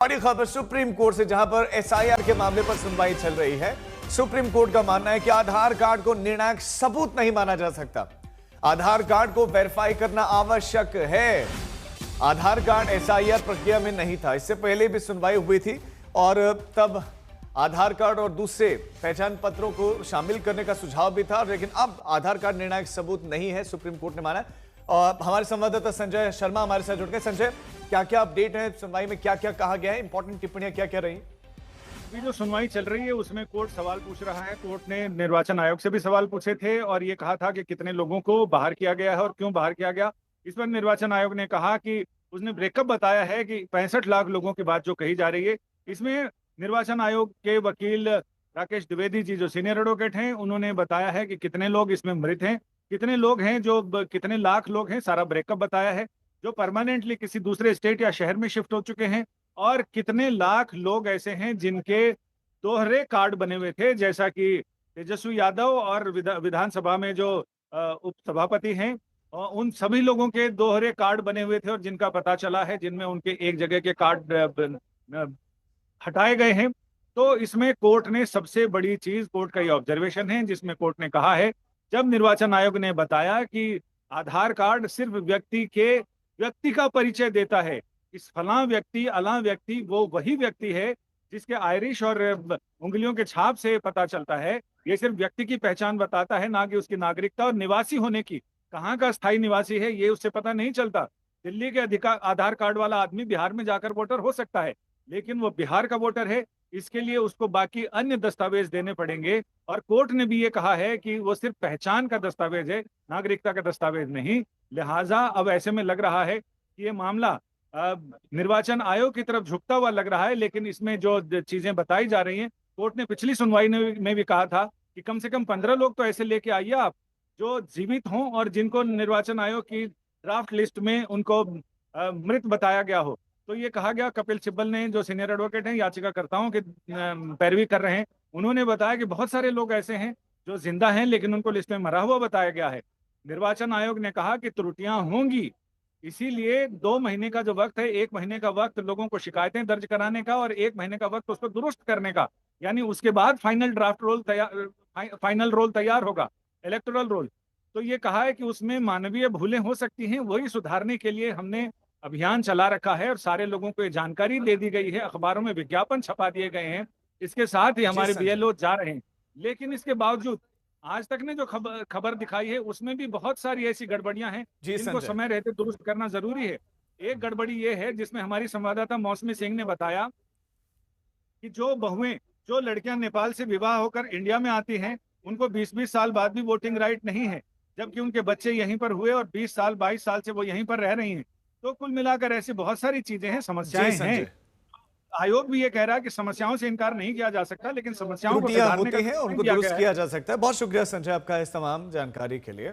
बड़ी खबर supreme court से, जहां पर एसआईआर के मामले पर सुनवाई चल रही है। सुप्रीम कोर्ट का मानना है कि आधार कार्ड को निर्णायक सबूत नहीं माना जा सकता। आधार कार्ड को वेरीफाई करना आवश्यक है। आधार कार्ड एसआईआर प्रक्रिया में नहीं था। इससे पहले भी सुनवाई हुई थी और तब आधार कार्ड और दूसरे पहचान पत्रों को शामिल करने का सुझाव भी था, लेकिन अब आधार कार्ड निर्णायक सबूत नहीं है, सुप्रीम कोर्ट ने माना। और हमारे संवाददाता संजय शर्मा हमारे साथ जुड़ गए। संजय, क्या क्या अपडेट है? सुनवाई में क्या क्या कहा गया है? इंपॉर्टेंट टिप्पणियां क्या क्या रही? अभी जो सुनवाई चल रही है उसमें कोर्ट सवाल पूछ रहा है। कोर्ट ने निर्वाचन आयोग से भी सवाल पूछे थे और ये कहा था कि कितने लोगों को बाहर किया गया है और क्यों बाहर किया गया। इस पर निर्वाचन आयोग ने कहा कि उसने ब्रेकअप बताया है कि 65 लाख लोगों की बात जो कही जा रही है, इसमें निर्वाचन आयोग के वकील राकेश द्विवेदी जी जो सीनियर एडवोकेट हैं, उन्होंने बताया है कि कितने लोग इसमें मृत हैं, कितने लोग हैं जो कितने लाख लोग हैं, सारा ब्रेकअप बताया है, जो परमानेंटली किसी दूसरे स्टेट या शहर में शिफ्ट हो चुके हैं, और कितने लाख लोग ऐसे हैं जिनके दोहरे कार्ड बने हुए थे, जैसा कि तेजस्वी यादव और विधानसभा में जो उप सभापति हैं, उन सभी लोगों के दोहरे कार्ड बने हुए थे और जिनका पता चला है, जिनमें उनके एक जगह के कार्ड हटाए गए हैं। तो इसमें कोर्ट ने सबसे बड़ी चीज, कोर्ट का ये ऑब्जर्वेशन है जिसमें कोर्ट ने कहा है, जब निर्वाचन आयोग ने बताया कि आधार कार्ड सिर्फ व्यक्ति का परिचय देता है, इस फलां व्यक्ति अलां व्यक्ति वो वही व्यक्ति है जिसके आयरिश और उंगलियों के छाप से पता चलता है, ये सिर्फ व्यक्ति की पहचान बताता है, ना कि उसकी नागरिकता और निवासी होने की। कहाँ का स्थायी निवासी है ये उससे पता नहीं चलता। दिल्ली के अधिकार आधार कार्ड वाला आदमी बिहार में जाकर वोटर हो सकता है, लेकिन वो बिहार का वोटर है, इसके लिए उसको बाकी अन्य दस्तावेज देने पड़ेंगे। और कोर्ट ने भी ये कहा है कि वो सिर्फ पहचान का दस्तावेज है, नागरिकता का दस्तावेज नहीं। लिहाजा अब ऐसे में लग रहा है कि ये मामला निर्वाचन आयोग की तरफ झुकता हुआ लग रहा है, लेकिन इसमें जो चीजें बताई जा रही हैं, कोर्ट ने पिछली सुनवाई में भी कहा था कि कम से कम 15 लोग तो ऐसे लेके आइए आप जो जीवित हों और जिनको निर्वाचन आयोग की ड्राफ्ट लिस्ट में उनको मृत बताया गया हो। तो ये कहा गया, कपिल सिब्बल ने जो सीनियर एडवोकेट हैं, याचिकाकर्ताओं के पैरवी कर रहे हैं, उन्होंने बताया कि बहुत सारे लोग ऐसे हैं जो जिंदा हैं लेकिन उनको लिस्ट में मरा हुआ बताया गया है। निर्वाचन आयोग ने कहा कि त्रुटियां होंगी, इसीलिए 2 महीने का जो वक्त है, 1 महीने का वक्त लोगों को शिकायतें दर्ज कराने का और 1 महीने का वक्त उसको दुरुस्त करने का, यानी उसके बाद फाइनल रोल तैयार होगा, इलेक्टोरल रोल। तो ये कहा है कि उसमें मानवीय भूलें हो सकती हैं, वही सुधारने के लिए हमने अभियान चला रखा है और सारे लोगों को ये जानकारी दे दी गई है, अखबारों में विज्ञापन छपा दिए गए हैं, इसके साथ ही हमारे बीएलओ जा रहे हैं। लेकिन इसके बावजूद आज तक ने जो खबर दिखाई है उसमें भी बहुत सारी ऐसी गड़बड़ियां हैं जिनको समय रहते दुरुस्त करना जरूरी है। एक गड़बड़ी ये है जिसमें हमारी संवाददाता मौसमी सिंह ने बताया कि जो बहुएं, जो लड़कियां नेपाल से विवाह होकर इंडिया में आती हैं, उनको 20-20 साल बाद भी वोटिंग राइट नहीं है, जबकि उनके बच्चे यहीं पर हुए और 20 साल 22 साल से वो यहीं पर रह रही हैं। तो कुल मिलाकर ऐसी बहुत सारी चीजें हैं, समस्याएं हैं। आयोग भी ये कह रहा है कि समस्याओं से इनकार नहीं किया जा सकता, लेकिन समस्याओं को सुधारने का होती हैं, उनको दुरुस्त किया जा सकता है। बहुत शुक्रिया संजय आपका इस तमाम जानकारी के लिए।